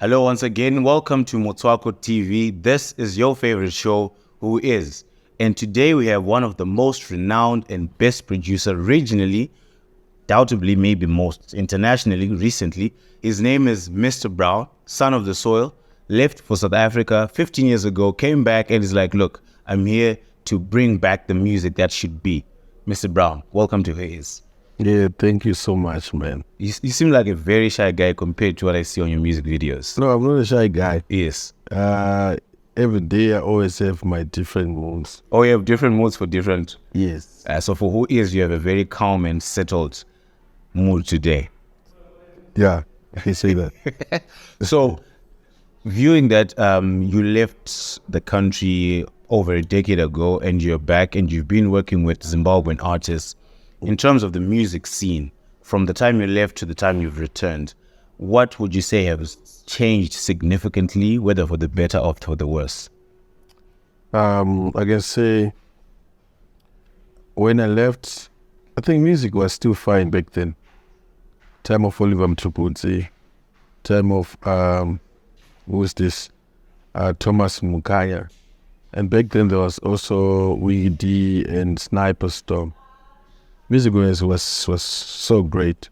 Hello once again, welcome to Motswako TV. This is your favorite show, Who Is? And today we have one of the most renowned and best producer regionally, doubtably maybe most internationally recently. His name is Mr. Brown, son of the soil, left for South Africa 15 years ago, came back and is like, look, I'm here to bring back the music that should be. Mr. Brown, welcome to Who Is? Yeah, thank you so much, man. You seem like a very shy guy compared to what I see on your music videos. No, I'm not a shy guy. Yes. Every day I always have my different moods. Oh, you have different moods for different... Yes. So for Who Is, you have a very calm and settled mood today. Yeah, I can say that. So, viewing that you left the country over a decade ago and you're back and you've been working with Zimbabwean artists, in terms of the music scene, from the time you left to the time you've returned, what would you say has changed significantly, whether for the better or for the worse? I can say when I left, I think music was still fine back then. Time of Oliver Mtuputsi, time of, who's this? Thomas Mukaya. And back then there was also Wiggy D and Sniper Storm. Music was so great.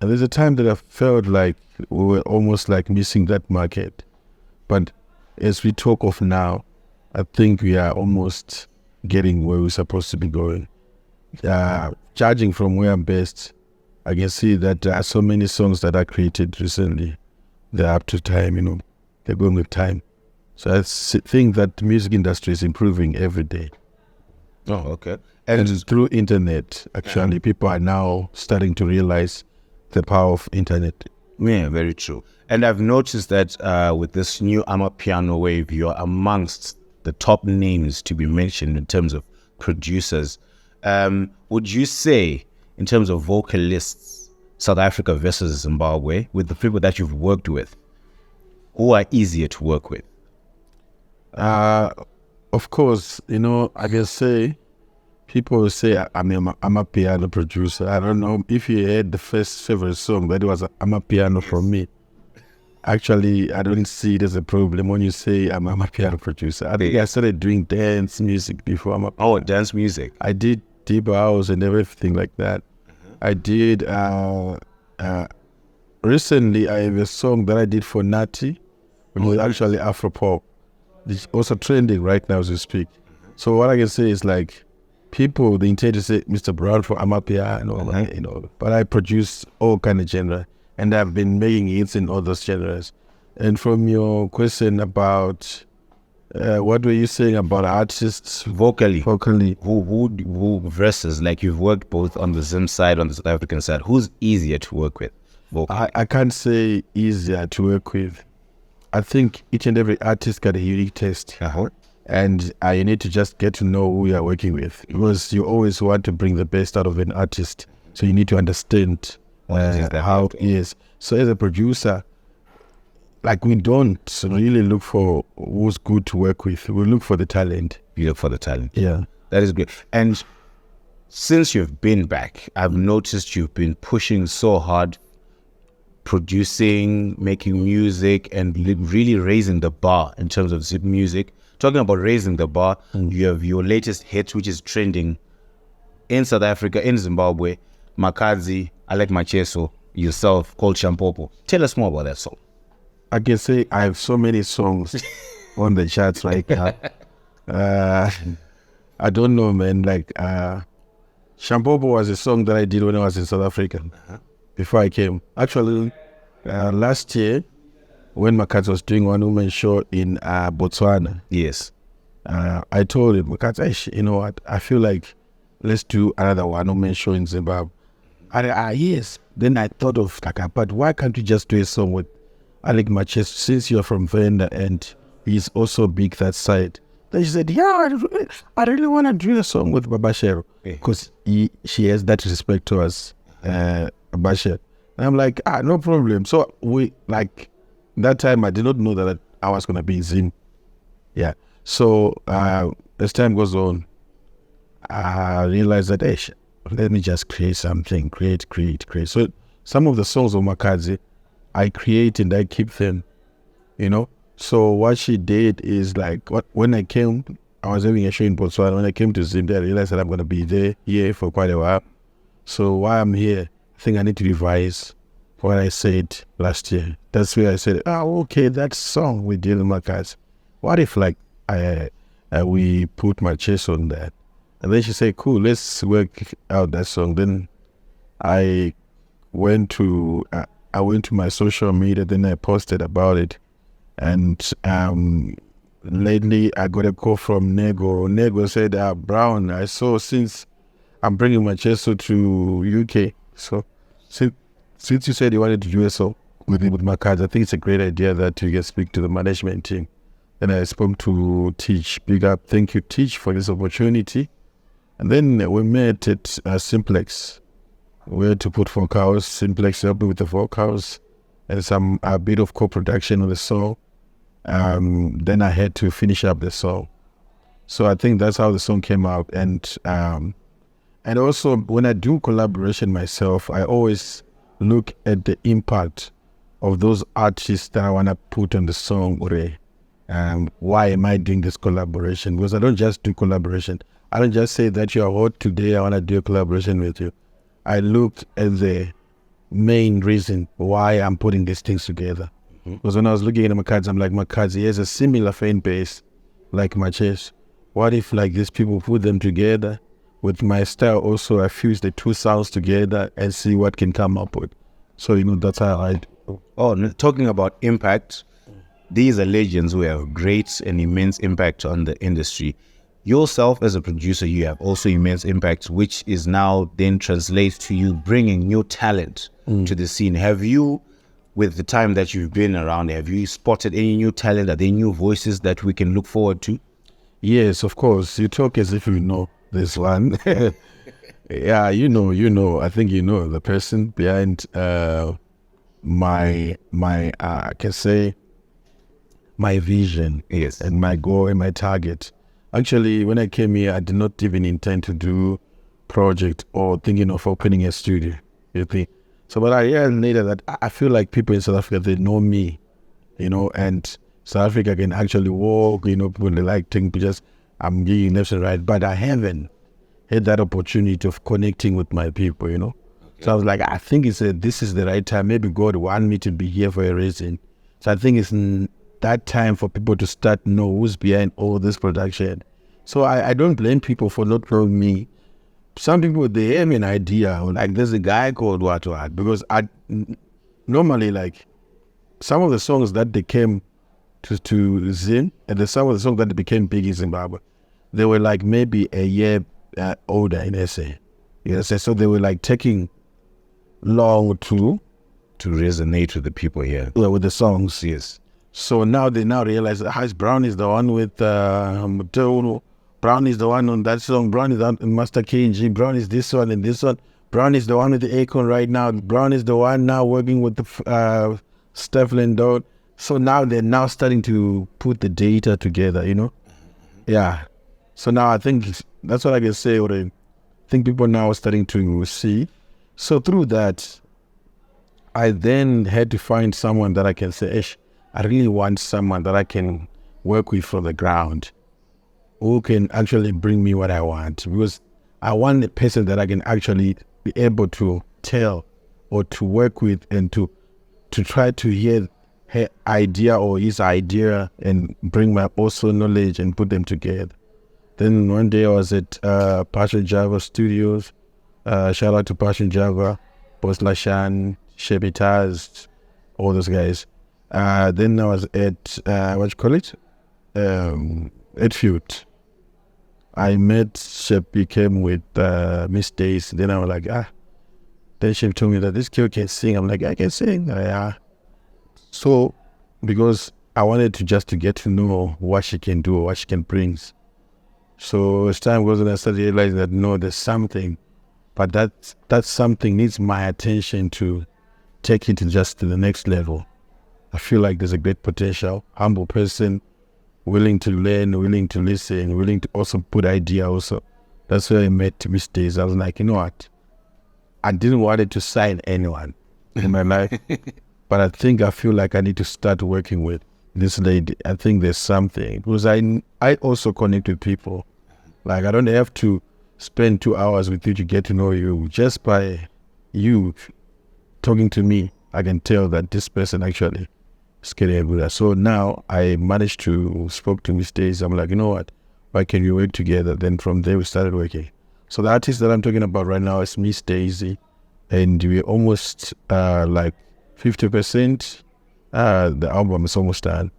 And there's a time that I felt like we were almost like missing that market. But as we talk of now, I think we are almost getting where we're supposed to be going. Judging from where I'm based, I can see that there are so many songs that I created recently. They're up to time, they're going with time. So I think that the music industry is improving every day. Oh, okay. And through internet, actually, people are now starting to realize the power of internet. Yeah, very true. And I've noticed that with this new Amapiano wave, you're amongst the top names to be mentioned in terms of producers. Would you say, in terms of vocalists, South Africa versus Zimbabwe, with the people that you've worked with, who are easier to work with? Of course, I can say, people will say I'm a piano producer. I don't know if you heard the first favorite song, that was I'm a piano from me. Actually, I don't see it as a problem when you say I'm a piano producer. I think I started doing dance music before I'm a piano. Oh, dance music. I did deep house and everything like that. I did, recently I have a song that I did for Nati, which was actually Afropop. It's also trending right now as we speak. So what I can say is like, people, they intend to say Mr. Brown for Amapia and all that, but I produce all kind of genre, and I've been making hits in all those genres. And from your question about what were you saying about artists vocally? Who versus, like, you've worked both on the Zim side, on the South African side. Who's easier to work with vocally? I can't say easier to work with. I think each and every artist got a unique taste. And you need to just get to know who you're working with, because you always want to bring the best out of an artist. So you need to understand how it is. So as a producer, like, we don't really look for who's good to work with. We look for the talent. You look for the talent. Yeah. That is great. And since you've been back, I've noticed you've been pushing so hard, producing, making music, and really raising the bar in terms of zip music. Talking about raising the bar, you have your latest hit, which is trending in South Africa, in Zimbabwe, Makazi, I Like Macheso, yourself, called Shampopo. Tell us more about that song. I can say I have so many songs on the charts right now. I don't know, man. Like, Shampopo was a song that I did when I was in South Africa, before I came. Actually, last year, when Makazi was doing one woman show in Botswana. Yes. I told him, Makazi, you know what? I feel like let's do another one woman show in Zimbabwe. Yes. Then I thought of, but why can't we just do a song with Alec Macheso, since you're from Venda and he's also big that side? Then she said, yeah, I really want to do a song with Babashero, because she has that respect towards Babashero. And I'm like, no problem. So we, like, that time I did not know that I was going to be in Zim. Yeah. So as time goes on, I realized that, hey, let me just create something, create. So some of the songs of Makazi, I create and I keep them. you know. So what she did is like, when I came, I was having a show in Botswana. When I came to Zimbabwe, I realized that I'm going to be here for quite a while. So while I'm here, I think I need to revise what I said last year. That's where I said, okay, that song with Dylan Makas, what if like we put my chest on that? And then she said, cool, let's work out that song. Then I went to my social media, then I posted about it. And lately I got a call from Nego. Nego said, Brown, I saw since I'm bringing my Cheso to UK. So since you said you wanted to do a song with my cards, I think it's a great idea that you can speak to the management team. And I spoke to Teach. Big up, thank you, Teach, for this opportunity. And then we met at Simplex. We had to put vocals. Simplex helped me with the vocals and a bit of co-production on the song. Then I had to finish up the song. So I think that's how the song came out. And also when I do collaboration myself, I always look at the impact of those artists that I want to put on the song. Why am I doing this collaboration? Because I don't just do collaboration. I don't just say that you are hot today, I want to do a collaboration with you. I looked at the main reason why I'm putting these things together. Because when I was looking at Makazi, I'm like, Makazi has a similar fan base like my chest. What if like these people put them together with my style also, I fuse the two sounds together and see what can come up with. So, that's how I do. Oh, talking about impact, these are legends who have great and immense impact on the industry. Yourself as a producer, you have also immense impact, which is now then translates to you bringing new talent to the scene. Have you, with the time that you've been around, have you spotted any new talent? Are there new voices that we can look forward to? Yes, of course. You talk as if you know this one. Yeah, you know. I think you know the person behind my I can say my vision, yes, and my goal and my target. Actually, when I came here, I did not even intend to do project or thinking of opening a studio. You think? So, but I realized later that I feel like people in South Africa, they know me, and South Africa can actually walk, people they like taking pictures. I'm giving left and right, but I haven't had that opportunity of connecting with my people, Okay. So I was like, I think this is the right time. Maybe God want me to be here for a reason. So I think it's that time for people to start know who's behind all this production. So I don't blame people for not knowing me. Some people, they have an idea, like there's a guy called what, because I normally, like, some of the songs that they came to Zim, and some of the songs that became big in Zimbabwe, they were like maybe a year older in SA. So they were like taking long to resonate with the people here. With the songs. Yes. So now they realize that Brown is the one with Brown is the one on that song. Brown is on Master KG. Brown is this one and this one. Brown is the one with the Akon right now. Brown is the one now working with the Stefan Dot. So now they're now starting to put the data together, Yeah. So now I think that's what I can say. What I think people now are starting to see. So through that, I then had to find someone that I can say, I really want someone that I can work with from the ground, who can actually bring me what I want. Because I want a person that I can actually be able to tell or to work with and to try to hear her idea or his idea and bring my also knowledge and put them together. Then one day I was at Passion Java Studios. Shout out to Passion Java, Boss Lashan, Shebitaz, all those guys. Then I was at, at Fute. I met Shep, came with Miss Days. Then I was like, Then Shep told me that this girl can sing. I'm like, I can sing. Yeah. So, because I wanted to get to know what she can do, what she can bring. So as time goes on, I started realizing that no, there's something, but that something needs my attention to take it to the next level. I feel like there's a great potential, humble person, willing to learn, willing to listen, willing to also put idea also. That's where I met Miss Days. I was like, you know what? I didn't want it to sign anyone in my life, but I feel like I need to start working with this lady, I think there's something. Because I also connect with people. Like, I don't have to spend 2 hours with you to get to know you. Just by you talking to me, I can tell that this person actually is getting good at. So now I managed to spoke to Miss Daisy. I'm like, you know what? Why can we work together? Then from there we started working. So the artist that I'm talking about right now is Miss Daisy, and we're almost like 50%. The album is almost done.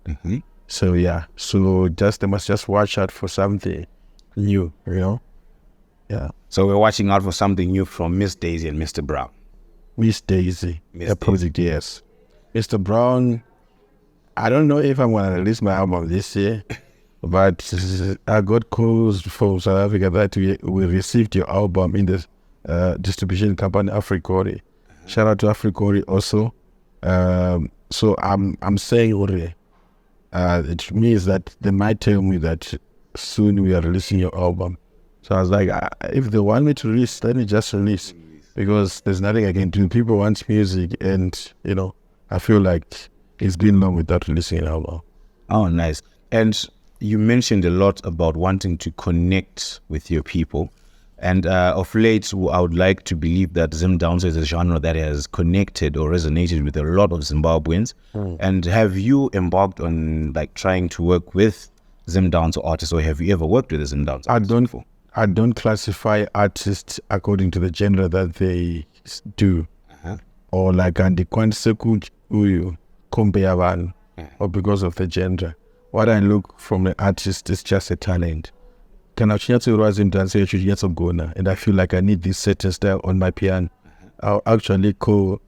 So yeah, so they must just watch out for something new, you know. Yeah. So we're watching out for something new from Miss Daisy and Mr. Brown. Miss Daisy, a project, yes. Mr. Brown, I don't know if I'm gonna release my album this year, but I got calls from South Africa that we received your album in the distribution company Africori. Shout out to Africori also. So I'm saying already, it means that they might tell me that soon we are releasing your album. So I was like, if they want me to release, let me just release, because there's nothing I can do. People want music, and you know, I feel like it's been long without releasing an album. Oh, nice. And you mentioned a lot about wanting to connect with your people. And of late, I would like to believe that Zim Dance is a genre that has connected or resonated with a lot of Zimbabweans. And have you embarked on like trying to work with Zim Dance artists, or have you ever worked with a Zim Dance artist before? I don't classify artists according to the genre that they do, or like andikwanise uyu kombe yavanhu, or because of the genre. What I look from an artist is just a talent. And I feel like I need this certain style on my piano. I'll actually call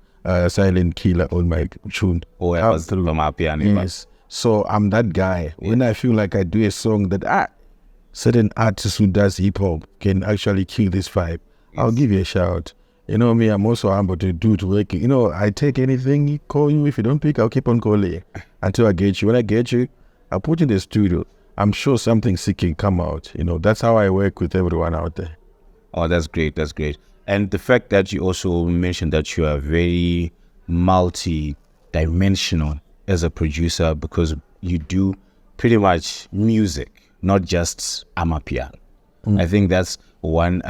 Silent Killer on my tune. Oh, I was through my piano. Yes. So I'm that guy. When I feel like I do a song that certain artist who does hip hop can actually kill this vibe, I'll give you a shout. You know me, I'm also humble to do to work. You know, I take anything, call you. If you don't pick, I'll keep on calling until I get you. When I get you, I'll put you in the studio. I'm sure something sick can come out. You know, that's how I work with everyone out there. Oh, that's great. That's great. And the fact that you also mentioned that you are very multi-dimensional as a producer, because you do pretty much music, not just amapiano. I think that's one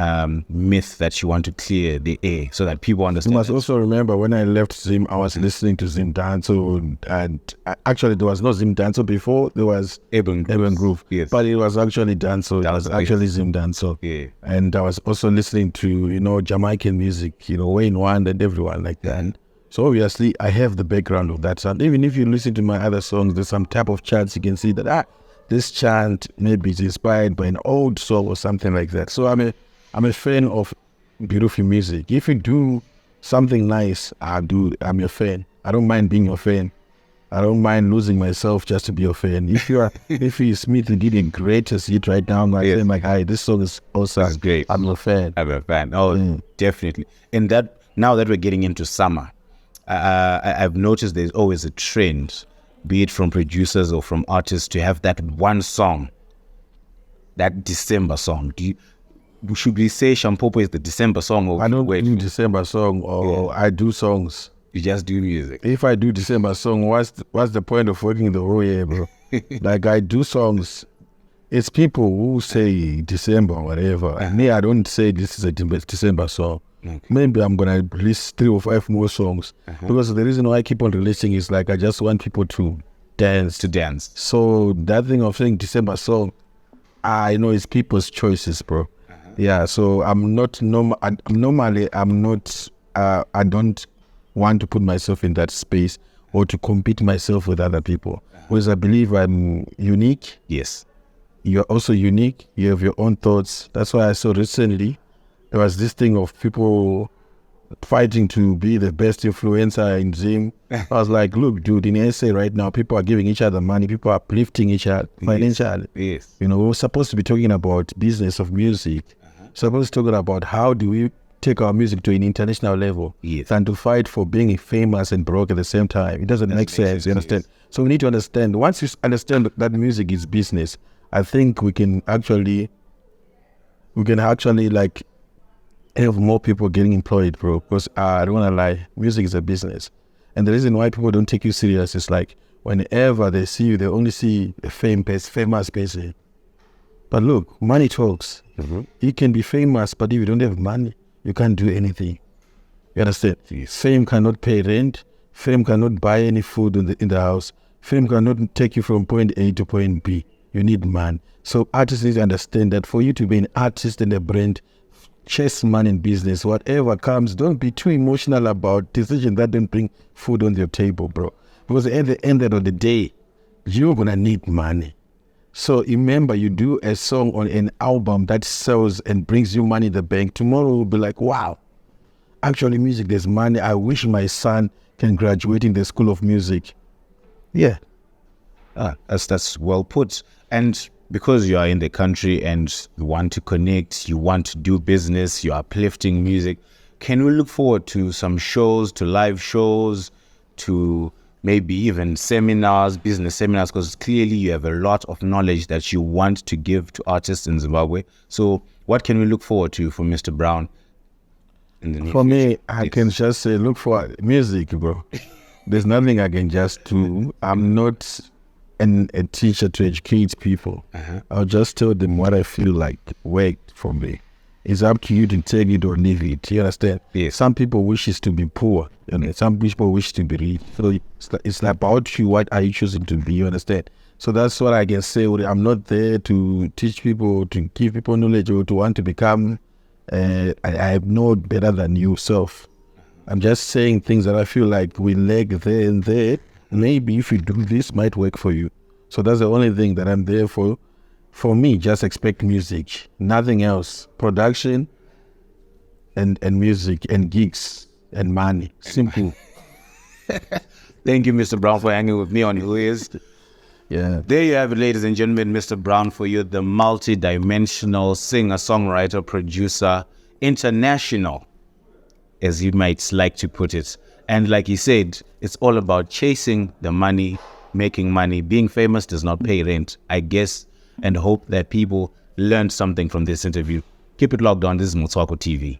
myth that you want to clear the air so that people understand. You must also remember, when I left Zim, I was listening to Zim Danso, and actually there was no Zim Danso before. There was Eben Groove, yes. But it was actually Danso. It was actually Zim Danso. Yeah. And I was also listening to, you know, Jamaican music, you know, Wayne Wand and everyone like that. So obviously I have the background of that sound. Even if you listen to my other songs, there's some type of chants you can see that this chant maybe is inspired by an old song or something like that. So I'm a fan of beautiful music. If you do something nice, I'm your fan. I don't mind being your fan. I don't mind losing myself just to be your fan. If you Smith did a greatest hit right now, I'm like, saying like, hi, this song is awesome. It's great. I'm a fan. I'm a fan. Oh, definitely. And that, now that we're getting into summer, I've noticed there's always a trend, be it from producers or from artists, to have that one song, that December song. Should we say Shampopo is the December song? Or I don't do December song, or I do songs. You just do music. If I do December song, what's the point of working the whole year, bro? Like, I do songs. It's people who say December or whatever. And me, I don't say this is a December song. Okay. Maybe I'm going to release 3 or 5 more songs. Because the reason why I keep on releasing is like, I just want people to dance. So that thing of saying December song, I know it's people's choices, bro. Yeah, so I don't want to put myself in that space or to compete myself with other people. Because I believe I'm unique. Yes. You're also unique. You have your own thoughts. That's why I saw recently, there was this thing of people fighting to be the best influencer in Zim. I was like, look, dude, in SA right now, people are giving each other money. People are uplifting each other financially. Yes. You know, we're supposed to be talking about business of music. Supposed to talk about how do we take our music to an international level, than to fight for being famous and broke at the same time. It doesn't make sense, you understand? So we need to understand, once you understand that music is business, I think we can actually like have more people getting employed, bro. Because I don't want to lie, music is a business. And the reason why people don't take you serious is like, whenever they see you, they only see a famous person. But look, money talks. You can be famous, but if you don't have money, you can't do anything. You understand? Fame cannot pay rent. Fame cannot buy any food in the house. Fame cannot take you from point A to point B. You need money. So artists need to understand that for you to be an artist and a brand, chase money in business. Whatever comes, don't be too emotional about decisions that don't bring food on your table, bro. Because at the end of the day, you're going to need money. So remember, you do a song on an album that sells and brings you money in the bank. Tomorrow will be like, wow, actually music, there's money. I wish my son can graduate in the school of music. Yeah. That's well put. And because you are in the country and you want to connect, you want to do business, you're uplifting music, can we look forward to some shows, to live shows, to maybe even seminars, business seminars? Because clearly you have a lot of knowledge that you want to give to artists in Zimbabwe. So what can we look forward to from Mr. Brown in the near For me, future? I can just say, look for music, bro. There's nothing I can just do. I'm not a teacher to educate people. I'll just tell them what I feel like worked for me. It's up to you to take it or leave it. You understand? Yes. Some people wishes to be poor. You know? Some people wish to be rich. So it's about you. What are you choosing to be? You understand? So that's what I can say. I'm not there to teach people, to give people knowledge, or to want to become. I know better than yourself. I'm just saying things that I feel like we lack there and there. Maybe if you do this, might work for you. So that's the only thing that I'm there for. For me, just expect music, nothing else. Production and music and gigs and money. Simple. Thank you, Mr. Brown, for hanging with me on Who Is. Yeah. There you have it, ladies and gentlemen. Mr. Brown for you, the multi-dimensional singer, songwriter, producer, international, as you might like to put it. And like he said, it's all about chasing the money, making money. Being famous does not pay rent, I guess, and hope that people learned something from this interview. Keep it locked on. This is Motswako TV.